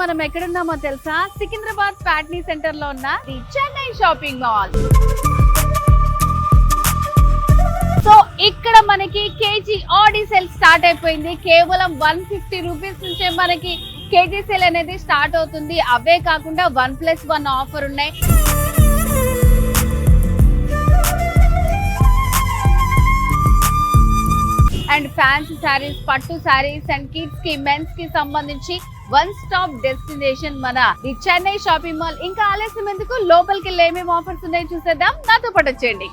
మనం ఎక్కడున్నామో తెలుసా? సికింద్రాబాద్ ప్యాట్నీ సెంటర్ లో ఉన్న the Chennai shopping mall. So ఇక్కడ మనకి కేజీ ఆడి సేల్ స్టార్ట్ అయిపోయింది. కేవలం 150 రూపీస్ నుంచే మనకి కేజీ సేల్ అనేది స్టార్ట్ అవుతుంది. అవే కాకుండా 1+1 ఆఫర్ ఉన్నాయి. అండ్ ఫ్యాన్సీ శారీస్, పట్టు శారీస్ అండ్ కిడ్స్ కి, మెన్స్ కి సంబంధించి వన్ స్టాప్ డెస్టినేషన్ మన ది చెన్నై షాపింగ్ మాల్. ఇంకా ఆలస్యం ఎందుకు, లోపలికి ఏమేమి ఆఫర్స్ ఉన్నాయో చూసేద్దాం. నాతో పాటు వచ్చేయండి.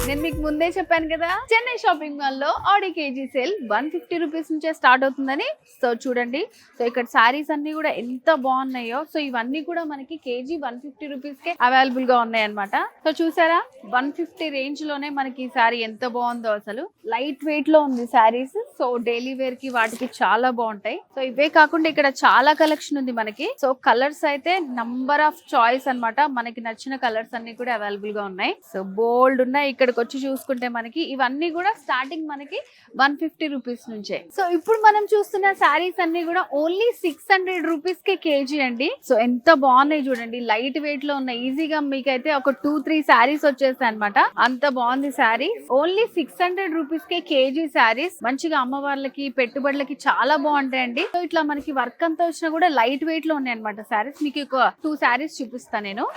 నేను మీకు ముందే చెప్పాను కదా, చెన్నై షాపింగ్ మాల్ లో ఆడి కేజీ సేల్ 150 రూపీస్ నుంచే స్టార్ట్ అవుతుందని. సో చూడండి, సో ఇక్కడ శారీస్ అన్ని కూడా ఎంత బాగున్నాయో. సో ఇవన్నీ కూడా మనకి కేజీ 150 రూపీస్ కే అవైలబుల్ గా ఉన్నాయి అనమాట. సో చూసారా, 150 రేంజ్ లోనే మనకి ఈ శారీ ఎంత బాగుందో. అసలు లైట్ వెయిట్ లో ఉంది శారీస్. సో డైలీ వేర్ కి వాటికి చాలా బాగుంటాయి. సో ఇవే కాకుండా ఇక్కడ చాలా కలెక్షన్ ఉంది మనకి. సో కలర్స్ అయితే నంబర్ ఆఫ్ చాయిస్ అన్నమాట. మనకి నచ్చిన కలర్స్ అన్ని కూడా అవైలబుల్ గా ఉన్నాయి. సో బోల్డ్ ఉన్నాయి. ఇక్కడికి వచ్చి చూసుకుంటే మనకి ఇవన్నీ కూడా స్టార్టింగ్ మనకి 150 రూపీస్ నుంచే. సో ఇప్పుడు మనం చూస్తున్న శారీస్ అన్ని కూడా ఓన్లీ 600 రూపీస్ కే కేజీ అండి. సో ఎంత బాగున్నాయి చూడండి, లైట్ వెయిట్ లో ఉన్నాయి. ఈజీగా మీకైతే ఒక 2-3 శారీస్ వచ్చేస్తాయి అనమాట. అంత బాగుంది శారీ. ఓన్లీ 600 రూపీస్ కే కేజీ శారీస్. మంచిగా అమ్మవార్లకి, పెట్టుబడులకి చాలా బాగుంటాయండి. సో ఇట్లా మనకి వర్క్ అంతా వచ్చినా కూడా లైట్ వెయిట్ లో ఉన్నాయి అనమాట శారీస్. మీకు ఒక 2 శారీస్ చూపిస్తాను నేను.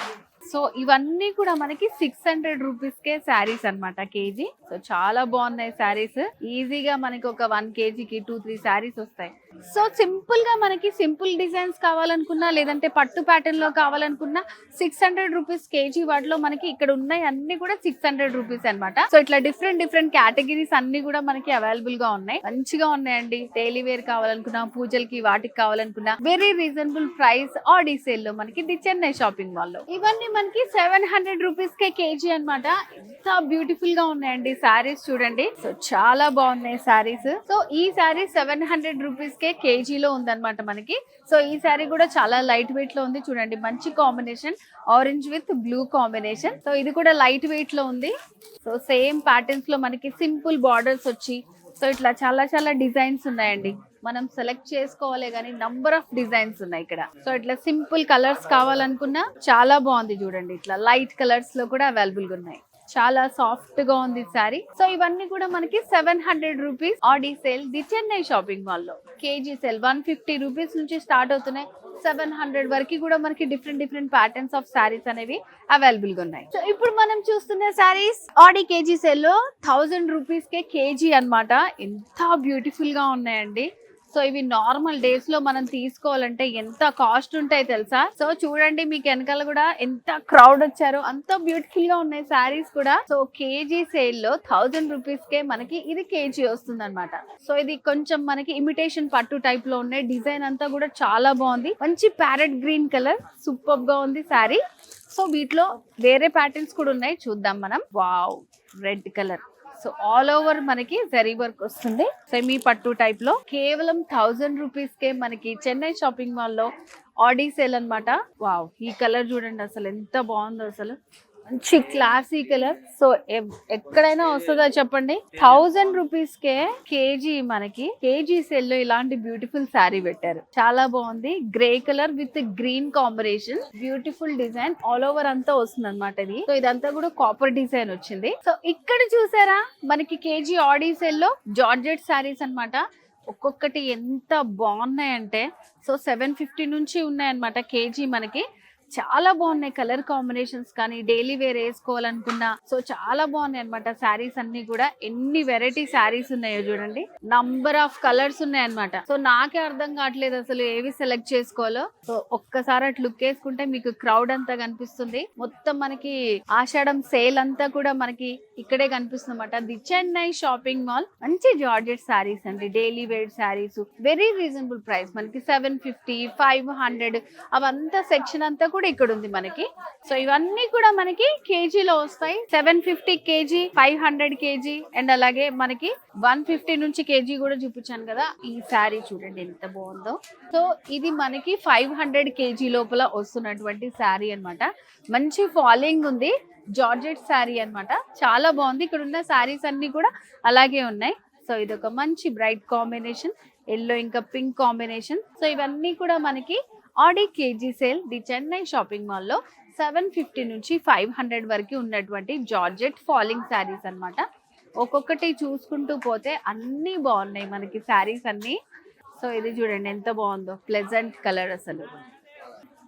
సో ఇవన్నీ కూడా మనకి 600 రూపీస్ కే శారీస్ అనమాట కేజీ. సో చాలా బాగున్నాయి శారీస్. ఈజీగా మనకి ఒక 1 కేజీకి 2-3 శారీస్ వస్తాయి. సో సింపుల్ గా మనకి సింపుల్ డిజైన్స్ కావాలనుకున్నా, లేదంటే పట్టు ప్యాటర్న్ లో కావాలనుకున్నా 600 రూపీస్ కేజీ. వాటిలో మనకి ఇక్కడ ఉన్నాయి అన్ని కూడా 600 రూపీస్ అనమాట. సో ఇట్లా డిఫరెంట్ కేటగిరీస్ అన్ని కూడా మనకి అవైలబుల్ గా ఉన్నాయి. మంచిగా ఉన్నాయండి. డైలీ వేర్ కావాలనుకున్నా, పూజలకి వాటికి కావాలనుకున్నా వెరీ రీజనబుల్ ప్రైస్ ఆడి సేల్ లో మనకి ది చెన్నై షాపింగ్ మాల్ లో. ఇవన్నీ మనకి 700 రూపీస్ కే కేజీ అనమాట. ఎంత బ్యూటిఫుల్ గా ఉన్నాయండి శారీస్ చూడండి. సో చాలా బాగున్నాయి శారీస్. సో ఈ శారీ 700 రూపీస్ కే కేజీలో ఉందన్నమాట మనకి. సో ఈ శారీ కూడా చాలా లైట్ వెయిట్ లో ఉంది చూడండి. మంచి combination, orange with blue combination. So ఇది కూడా లైట్ వెయిట్ లో ఉంది. సో సేమ్ ప్యాటర్న్స్ లో మనకి సింపుల్ బార్డర్స్ వచ్చి, సో ఇట్లా చాలా డిజైన్స్ ఉన్నాయండి. మనం సెలెక్ట్ చేసుకోవాలి కానీ నంబర్ ఆఫ్ డిజైన్స్ ఉన్నాయి ఇక్కడ. సో ఇట్లా సింపుల్ కలర్స్ కావాలనుకున్నా చాలా బాగుంది చూడండి. ఇట్లా లైట్ కలర్స్ లో కూడా అవైలబుల్ గా ఉన్నాయి. చాలా సాఫ్ట్ గా ఉంది సారీ. సో ఇవన్నీ కూడా మనకి 700 rupees Audi sale the Chennai shopping mall లో. కేజీ సేల్ 150 రూపీస్ నుంచి స్టార్ట్ అవుతున్నాయి. 700 వరకు కూడా మనకి డిఫరెంట్ ప్యాటర్న్స్ ఆఫ్ శారీస్ అనేవి అవైలబుల్ గా ఉన్నాయి. సో ఇప్పుడు మనం చూస్తున్న శారీస్ ఆడి కేజీ సేల్ లో 1000 రూపీస్ కే కేజీ అన్నమాట. ఎంత బ్యూటిఫుల్ గా ఉన్నాయండి. సో ఇవి నార్మల్ డేస్ లో మనం తీసుకోవాలంటే ఎంత కాస్ట్ ఉంటాయి తెలుసా? సో చూడండి, మీకు వెనకాల కూడా ఎంత క్రౌడ్ వచ్చారో. అంత బ్యూటిఫుల్ గా ఉన్నాయి శారీస్ కూడా. సో కేజీ సేల్ లో 1000 రూపీస్ కే మనకి ఇది కేజీ వస్తుంది అనమాట. సో ఇది కొంచెం మనకి ఇమిటేషన్ పట్టు టైప్ లో ఉన్నాయి. డిజైన్ అంతా కూడా చాలా బాగుంది. మంచి ప్యారెట్ గ్రీన్ కలర్, సూపర్ గా ఉంది శారీ. సో వీటిలో వేరే ప్యాటర్న్స్ కూడా ఉన్నాయి, చూద్దాం మనం. Wow, red colour. So all over మనకి జరీ వర్క్ వస్తుంది. సెమీ పట్టు టైప్ లో కేవలం 1000 రూపీస్ కే మనకి చెన్నై షాపింగ్ మాల్ లో ఆడి సేల్ అనమాట. వావ్, ఈ కలర్ చూడండి అసలు ఎంత బాగుందో. అసలు మంచి క్లాసీ కలర్. సో ఎక్కడైనా వస్తుందా చెప్పండి? 1000 రూపీస్ కే కేజీ మనకి కేజీ సేల్ లో ఇలాంటి బ్యూటిఫుల్ శారీ పెట్టారు. చాలా బాగుంది. Grey colour with green combination, beautiful design all over అంతా వస్తుంది అనమాట ఇది. సో ఇదంతా కూడా కాపర్ డిజైన్ వచ్చింది. సో ఇక్కడ చూసారా, మనకి కేజీ ఆడి సేల్ లో జార్జెట్ శారీస్ అనమాట. ఒక్కొక్కటి ఎంత బాగున్నాయంటే, సో 750 నుంచి ఉన్నాయన్నమాట కేజీ మనకి. చాలా బాగున్నాయి కలర్ కాంబినేషన్స్ కానీ, డైలీ వేర్ వేసుకోవాలనుకున్నా సో చాలా బాగున్నాయి అనమాట శారీస్ అన్ని కూడా. ఎన్ని వెరైటీ శారీస్ ఉన్నాయో చూడండి. నంబర్ ఆఫ్ కలర్స్ ఉన్నాయి అనమాట. సో నాకే అర్థం కావట్లేదు అసలు ఏవి సెలెక్ట్ చేసుకోవాలో. సో ఒక్కసారి అటు లుక్ వేసుకుంటే మీకు క్రౌడ్ అంతా కనిపిస్తుంది. మొత్తం మనకి ఆషాఢం సేల్ అంతా కూడా మనకి ఇక్కడే కనిపిస్తుంది అనమాట. The Chennai shopping mall. మంచి జార్జెట్ శారీస్ అండి, daily wear sarees, very reasonable price. మనకి 750, 500 అవంతా సెక్షన్ అంతా కూడా ఇక్కడ ఉంది మనకి. సో ఇవన్నీ కూడా మనకి కేజీలో వస్తాయి. 750 కేజీ, 500 కేజీ అండ్ అలాగే మనకి 150 నుంచి కేజీ కూడా చూపించాను కదా. ఈ శారీ చూడండి ఎంత బాగుందో. సో ఇది మనకి 500 కేజీ లోపల వస్తున్నటువంటి శారీ అన్నమాట. మంచి ఫాలోయింగ్ ఉంది. జార్జెట్ శారీ అన్నమాట. చాలా బాగుంది. ఇక్కడ ఉన్న శారీస్ అన్ని కూడా అలాగే ఉన్నాయి. సో ఇది ఒక మంచి బ్రైట్ కాంబినేషన్, ఎల్లో ఇంకా పింక్ కాంబినేషన్. సో ఇవన్నీ కూడా మనకి Aadi KG sale the Chennai shopping మాల్లో 750 నుంచి 500 వరకు ఉన్నటువంటి జార్జెట్ ఫాలింగ్ శారీస్ అన్నమాట. ఒక్కొక్కటి చూసుకుంటూ పోతే అన్నీ బాగున్నాయి మనకి శారీస్ అన్నీ. సో ఇది చూడండి ఎంత బాగుందో, ప్లెజెంట్ కలర్, అసలు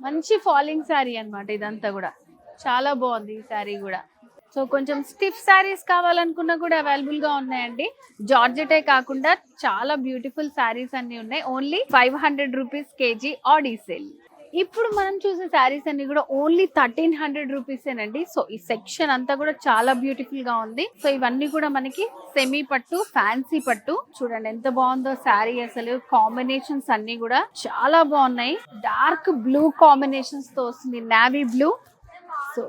మంచి ఫాలింగ్ శారీ అన్నమాట. ఇదంతా కూడా చాలా బాగుంది ఈ శారీ కూడా. సో కొంచెం స్టిఫ్ శారీస్ కావాలనుకున్నా కూడా అవైలబుల్ గా ఉన్నాయండి. జార్జెటే కాకుండా చాలా బ్యూటిఫుల్ శారీస్ అన్ని ఉన్నాయి. ఓన్లీ 500 రూపీస్ కేజీ ఆడి సేల్. ఇప్పుడు మనం చూసే శారీస్ అన్ని కూడా ఓన్లీ 1300 రూపీసేనండి. సో ఈ సెక్షన్ అంతా కూడా చాలా బ్యూటిఫుల్ గా ఉంది. సో ఇవన్నీ కూడా మనకి సెమీ పట్టు, ఫ్యాన్సీ పట్టు. చూడండి ఎంత బాగుందో శారీ, అసలు కాంబినేషన్స్ అన్ని కూడా చాలా బాగున్నాయి. డార్క్ బ్లూ కాంబినేషన్స్ తో వస్తుంది, నావీ బ్లూ. సో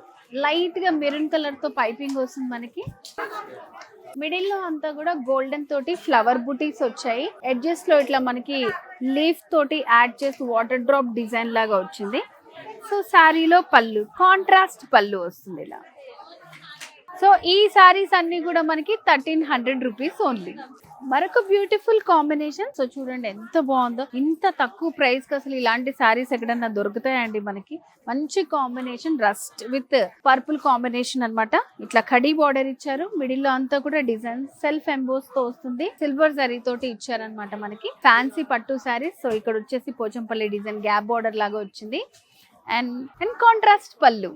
లైట్ గా మెరూన్ కలర్ తో పైపింగ్ వస్తుంది మనకి. మిడిల్ లో అంతా కూడా గోల్డెన్ తోటి ఫ్లవర్ బుటీస్ వచ్చాయి. ఎడ్జెస్ లో ఇట్లా మనకి లీఫ్ తోటి యాడ్ చేసి వాటర్ డ్రాప్ డిజైన్ లాగా వచ్చింది. సో శారీలో పళ్ళు, కాంట్రాస్ట్ పళ్ళు వస్తుంది ఇలా. సో ఈ శారీస్ అన్ని కూడా మనకి 1300 రూపీస్ ఓన్లీ. మరొక బ్యూటిఫుల్ కాంబినేషన్. సో చూడండి ఎంత బాగుందో. ఇంత తక్కువ ప్రైస్ కి అసలు ఇలాంటి శారీస్ ఎక్కడన్నా దొరుకుతాయండి మనకి. మంచి combination, rust with purple combination అన్నమాట. ఇట్లా కడీ బార్డర్ ఇచ్చారు. మిడిల్ లో అంతా కూడా డిజైన్ సెల్ఫ్ ఎంబోస్ తో వస్తుంది. సిల్వర్ జరీ తోటి ఇచ్చారనమాట మనకి. ఫ్యాన్సీ పట్టు శారీస్. సో ఇక్కడ వచ్చేసి పోచంపల్లి డిజైన్ గ్యాప్ బార్డర్ లాగా వచ్చింది. అండ్ కాంట్రాస్ట్ పళ్ళు.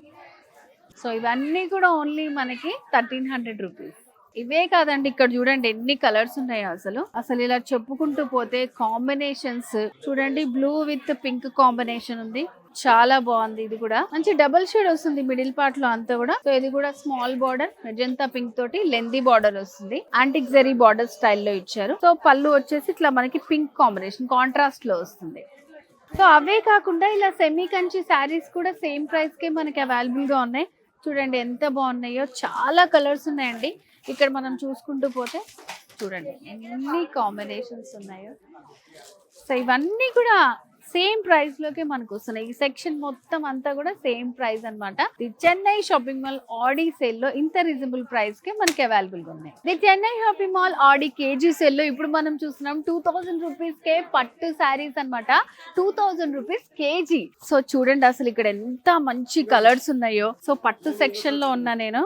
సో ఇవన్నీ కూడా ఓన్లీ మనకి 1300 రూపీస్. ఇవే కాదండి, ఇక్కడ చూడండి ఎన్ని కలర్స్ ఉన్నాయో. అసలు ఇలా చెప్పుకుంటూ పోతే కాంబినేషన్స్ చూడండి. బ్లూ విత్ పింక్ కాంబినేషన్ ఉంది, చాలా బాగుంది. ఇది కూడా మంచి డబుల్ షేడ్ వస్తుంది మిడిల్ పార్ట్ లో అంతా కూడా. సో ఇది కూడా స్మాల్ బార్డర్, మెజంతా పింక్ తోటి లెందీ బార్డర్ వస్తుంది. యాంటిక్ జరీ బార్డర్ స్టైల్లో ఇచ్చారు. సో పళ్ళు వచ్చేసి ఇట్లా మనకి పింక్ కాంబినేషన్ కాంట్రాస్ట్ లో వస్తుంది. సో అవే కాకుండా ఇలా సెమీ కంచి శారీస్ కూడా సేమ్ ప్రైస్ కే మనకి అవైలబుల్ గా ఉన్నాయి. చూడండి ఎంత బాగున్నాయో, చాలా కలర్స్ ఉన్నాయండి. ఇక్కడ మనం చూసుకుంటూ పోతే చూడండి ఎన్ని కాంబినేషన్స్ ఉన్నాయో. సో ఇవన్నీ కూడా సేమ్ ప్రైస్ లోకే మనకు వస్తున్నాయి. ఈ సెక్షన్ మొత్తం అంతా కూడా సేమ్ ప్రైస్ అన్నమాట. The Chennai shopping mall Audi sale లో ఇంత రీజనబుల్ ప్రైస్ కే మనకి అవైలబుల్ గా ఉన్నాయి. The Chennai shopping mall Audi KG sale లో ఇప్పుడు మనం చూస్తున్నాం 2000 రూపీస్ కే పట్టు శారీస్ అన్నమాట. 2000 రూపీస్ కేజీ. సో చూడండి అసలు ఇక్కడ ఎంత మంచి కలర్స్ ఉన్నాయో. సో పట్టు సెక్షన్ లో ఉన్నా నేను.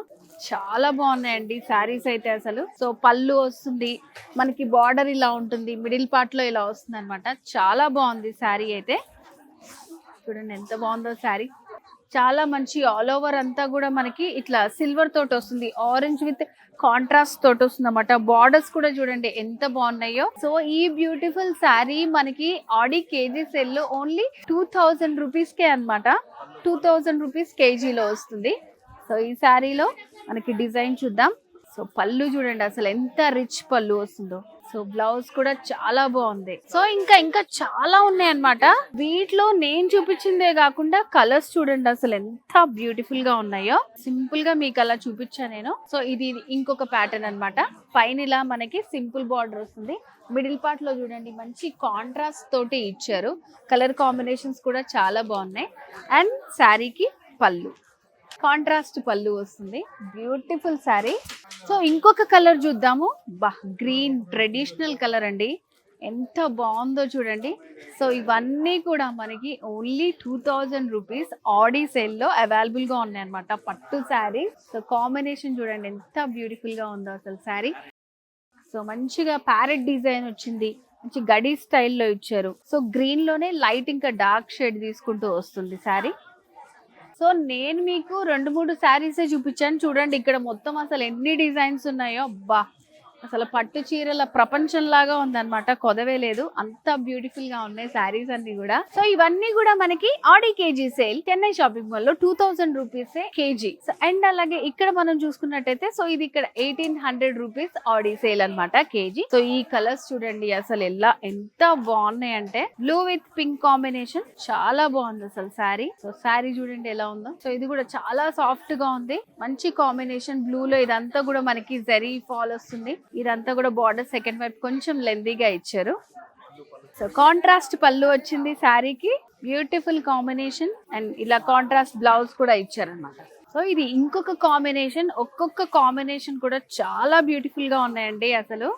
చాలా బాగున్నాయండి శారీస్ అయితే అసలు. సో పళ్ళు వస్తుంది మనకి, బార్డర్ ఇలా ఉంటుంది, మిడిల్ పార్ట్ లో ఇలా వస్తుంది అనమాట. చాలా బాగుంది శారీ అయితే. చూడండి ఎంత బాగుందో శారీ. చాలా మంచి ఆల్ ఓవర్ అంతా కూడా మనకి ఇట్లా సిల్వర్ తోటి వస్తుంది, ఆరెంజ్ విత్ కాంట్రాస్ట్ తోటి వస్తుంది అనమాట. బార్డర్స్ కూడా చూడండి ఎంత బాగున్నాయో. సో ఈ బ్యూటిఫుల్ శారీ మనకి ఆడి కేజీ సెల్ లో ఓన్లీ 2000 రూపీస్ కే అనమాట. 2000 రూపీస్ కేజీలో వస్తుంది. సో ఈ శారీలో మనకి డిజైన్ చూద్దాం. సో పళ్ళు చూడండి అసలు ఎంత రిచ్ పళ్ళు వస్తుందో. సో బ్లౌజ్ కూడా చాలా బాగుంది. సో ఇంకా చాలా ఉన్నాయి అన్నమాట. వీటిలో నేను చూపించిందే కాకుండా కలర్స్ చూడండి అసలు ఎంత బ్యూటిఫుల్ గా ఉన్నాయో. సింపుల్ గా మీకు అలా చూపించాను నేను. సో ఇది ఇంకొక ప్యాటర్న్ అన్నమాట. పైన ఇలా మనకి సింపుల్ బార్డర్ వస్తుంది. మిడిల్ పార్ట్ లో చూడండి మంచి కాంట్రాస్ట్ తోటి ఇచ్చారు. కలర్ కాంబినేషన్స్ కూడా చాలా బాగున్నాయి. అండ్ శారీకి పళ్ళు, కాంట్రాస్ట్ పళ్ళు వస్తుంది. బ్యూటిఫుల్ శారీ. సో ఇంకొక కలర్ చూద్దాము. గ్రీన్ ట్రెడిషనల్ కలర్ అండి, ఎంత బాగుందో చూడండి. సో ఇవన్నీ కూడా మనకి ఓన్లీ 2000 రూపీస్ ఆడి సేల్ లో అవైలబుల్ గా ఉన్నాయి అనమాట, పట్టు శారీ. సో కాంబినేషన్ చూడండి ఎంత బ్యూటిఫుల్ గా ఉందో అసలు శారీ. సో మంచిగా ప్యారెట్ డిజైన్ వచ్చింది, మంచి గడి స్టైల్లో ఇచ్చారు. సో గ్రీన్ లోనే లైట్ ఇంకా డార్క్ షేడ్ తీసుకుంటూ వస్తుంది శారీ. సో నేను మీకు 2-3 శారీసే చూపించాను. చూడండి ఇక్కడ మొత్తం అసలు ఎన్ని డిజైన్స్ ఉన్నాయో. అబ్బా అసలు పట్టు చీరల ప్రపంచం లాగా ఉందన్నమాట, కొదవే లేదు, అంత బ్యూటిఫుల్ గా ఉన్నాయి శారీస్ అన్ని కూడా. సో ఇవన్నీ కూడా మనకి Aadi KG sale Chennai shopping mall లో 2000 రూపీస్ కేజీ. అండ్ అలాగే ఇక్కడ మనం చూసుకున్నట్టయితే సో ఇది ఇక్కడ 1800 రూపీస్ ఆడి సేల్ అన్నమాట కేజీ. సో ఈ కలర్స్ చూడండి అసలు ఎంత బాగున్నాయి అంటే, బ్లూ విత్ పింక్ కాంబినేషన్ చాలా బాగుంది అసలు శారీ. సో శారీ చూడండి ఎలా ఉందో. సో ఇది కూడా చాలా సాఫ్ట్ గా ఉంది, మంచి కాంబినేషన్. బ్లూ లో ఇదంతా కూడా మనకి జరీ ఫాల్ వస్తుంది. ఇదంతా కూడా బార్డర్ సెకండ్ వైపు కొంచెం లెందీగా ఇచ్చారు. సో కాంట్రాస్ట్ పళ్ళు వచ్చింది శారీకి, బ్యూటిఫుల్ కాంబినేషన్. అండ్ ఇలా కాంట్రాస్ట్ బ్లౌజ్ కూడా ఇచ్చారనమాట. సో ఇది ఇంకొక కాంబినేషన్, ఒక్కొక్క కాంబినేషన్ కూడా చాలా బ్యూటిఫుల్ గా ఉన్నాయండి. అసలు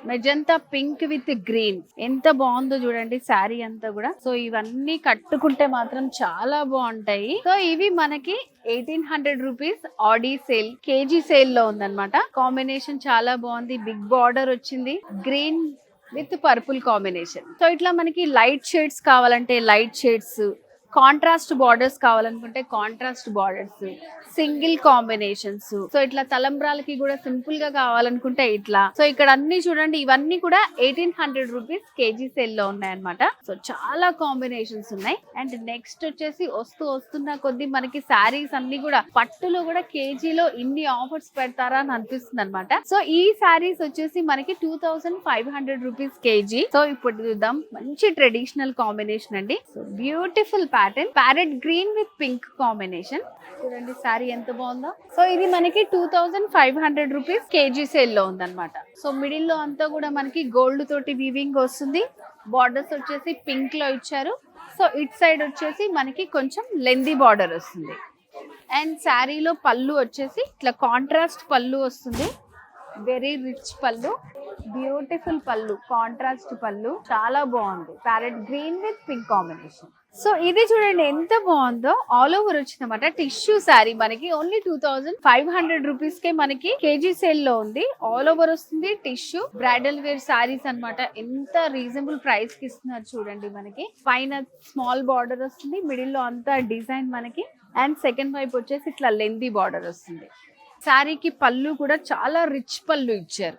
మెజంతా పింక్ విత్ గ్రీన్ ఎంత బాగుందో చూడండి శారీ అంతా కూడా. సో ఇవన్నీ కట్టుకుంటే మాత్రం చాలా బాగుంటాయి. సో ఇవి మనకి 1800 rupees Audi sale, KG sale లో ఉందన్నమాట. కాంబినేషన్ చాలా బాగుంది, బిగ్ బార్డర్ వచ్చింది, green with purple combination. So ఇట్లా మనకి లైట్ షేడ్స్ కావాలంటే లైట్ షేడ్స్, కాంట్రాస్ట్ బార్డర్స్ కావాలనుకుంటే contrast borders, single combinations. So ఇట్లా తలంబ్రాలకి కూడా సింపుల్ గా కావాలనుకుంటే ఇట్లా. సో ఇక్కడ అన్ని చూడండి, ఇవన్నీ కూడా 1800 రూపీస్ కేజీ సేల్ లో ఉన్నాయన్నమాట. సో చాలా కాంబినేషన్స్ ఉన్నాయి. అండ్ నెక్స్ట్ వచ్చేసి వస్తున్న కొద్ది మనకి శారీస్ అన్ని కూడా పట్టులో కూడా కేజీలో ఇన్ని ఆఫర్స్ పెడతారా అని అనిపిస్తుంది అనమాట. సో ఈ శారీస్ వచ్చేసి మనకి 2500 రూపీస్ కేజీ. సో ఇప్పుడు చూద్దాం, మంచి ట్రెడిషనల్ కాంబినేషన్ అండి. So beautiful pattern, parrot green with pink combination. చూడండి శారీ ఎంత బాగుందో. సో ఇది మనకి 2500 రూపీస్ కేజీ సేల్ లో ఉందన్నమాట. సో మిడిల్ లో అంతా కూడా మనకి గోల్డ్ తోటి వీవింగ్ వస్తుంది, బార్డర్స్ వచ్చేసి పింక్ లో ఇచ్చారు. సో ఇట్ సైడ్ వచ్చేసి మనకి కొంచెం లెందీ బార్డర్ వస్తుంది. అండ్ శారీలో పళ్ళు వచ్చేసి ఇట్లా కాంట్రాస్ట్ పళ్ళు వస్తుంది, వెరీ రిచ్ పళ్ళు, బ్యూటిఫుల్ పళ్ళు, కాంట్రాస్ట్ పళ్ళు, చాలా బాగుంది. Parrot green with pink combination. So ఇది చూడండి ఎంత బాగుందో, ఆల్ ఓవర్ వచ్చిందన్నమాట. టిష్యూ శారీ మనకి ఓన్లీ 2500 రూపీస్ కే మనకి కేజీ సేల్ లో ఉంది. ఆల్ ఓవర్ వస్తుంది టిష్యూ, బ్రైడల్ వేర్ శారీస్ అన్నమాట. ఎంత రీజనబుల్ ప్రైస్ కి ఇస్తున్నారు చూడండి. మనకి పైన స్మాల్ బార్డర్ వస్తుంది, మిడిల్ లో అంతా డిజైన్ మనకి, అండ్ సెకండ్ వైపు వచ్చేసి ఇట్లా లెందీ బార్డర్ వస్తుంది. శారీకి పళ్ళు కూడా చాలా రిచ్ పళ్ళు ఇచ్చారు.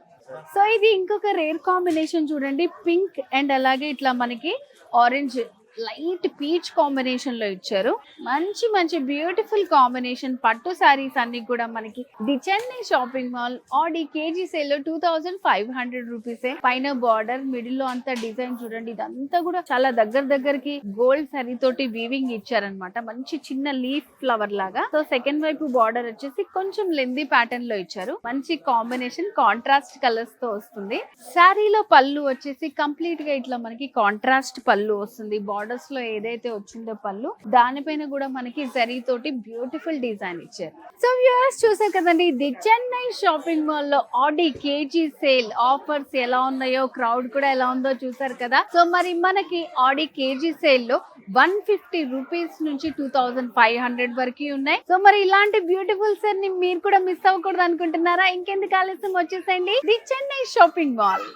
సో ఇది ఇంకొక రేర్ కాంబినేషన్ చూడండి, పింక్ అండ్ అలాగే ఇట్లా మనకి ఆరెంజ్, లైట్ పీచ్ కాంబినేషన్ లో ఇచ్చారు. మంచి మంచి బ్యూటిఫుల్ కాంబినేషన్ పట్టు శారీస్ అన్ని కూడా మనకి the Chennai shopping mall Audi KG sale లో 2500 రూపీసే. పైన బార్డర్, మిడిల్ లో అంతా డిజైన్ చూడండి. ఇదంతా కూడా చాలా దగ్గరికి గోల్డ్ శారీ తోటి వీవింగ్ ఇచ్చారనమాట, మంచి చిన్న లీఫ్ ఫ్లవర్ లాగా. సో సెకండ్ వైపు బార్డర్ వచ్చేసి కొంచెం లెందీ ప్యాటర్న్ లో ఇచ్చారు. మంచి కాంబినేషన్, కాంట్రాస్ట్ కలర్స్ తో వస్తుంది. శారీలో పళ్ళు వచ్చేసి కంప్లీట్ గా ఇట్లా మనకి కాంట్రాస్ట్ పళ్ళు వస్తుంది. బార్డర్స్ లో ఏదైతే వచ్చిందో పళ్ళు, దానిపైన కూడా మనకి జరీ తోటి బ్యూటిఫుల్ డిజైన్ ఇచ్చారు. సో వ్యూవర్స్ చూసారు కదండి, ది చెన్నై షాపింగ్ మాల్ లో ఆడి కేజీ సేల్ ఆఫర్స్ ఎలా ఉన్నాయో, క్రౌడ్ కూడా ఎలా ఉందో చూసారు కదా. సో మరి మనకి ఆడి కేజీ సేల్ లో 150 రూపీస్ నుంచి 2500 వరకు ఉన్నాయి. సో మరి ఇలాంటి బ్యూటిఫుల్ సేల్ ని మీరు కూడా మిస్ అవ్వకూడదు అనుకుంటున్నారా? ఇంకెందుకు ఆలస్యం, వచ్చేసండి ది చెన్నై షాపింగ్ మాల్.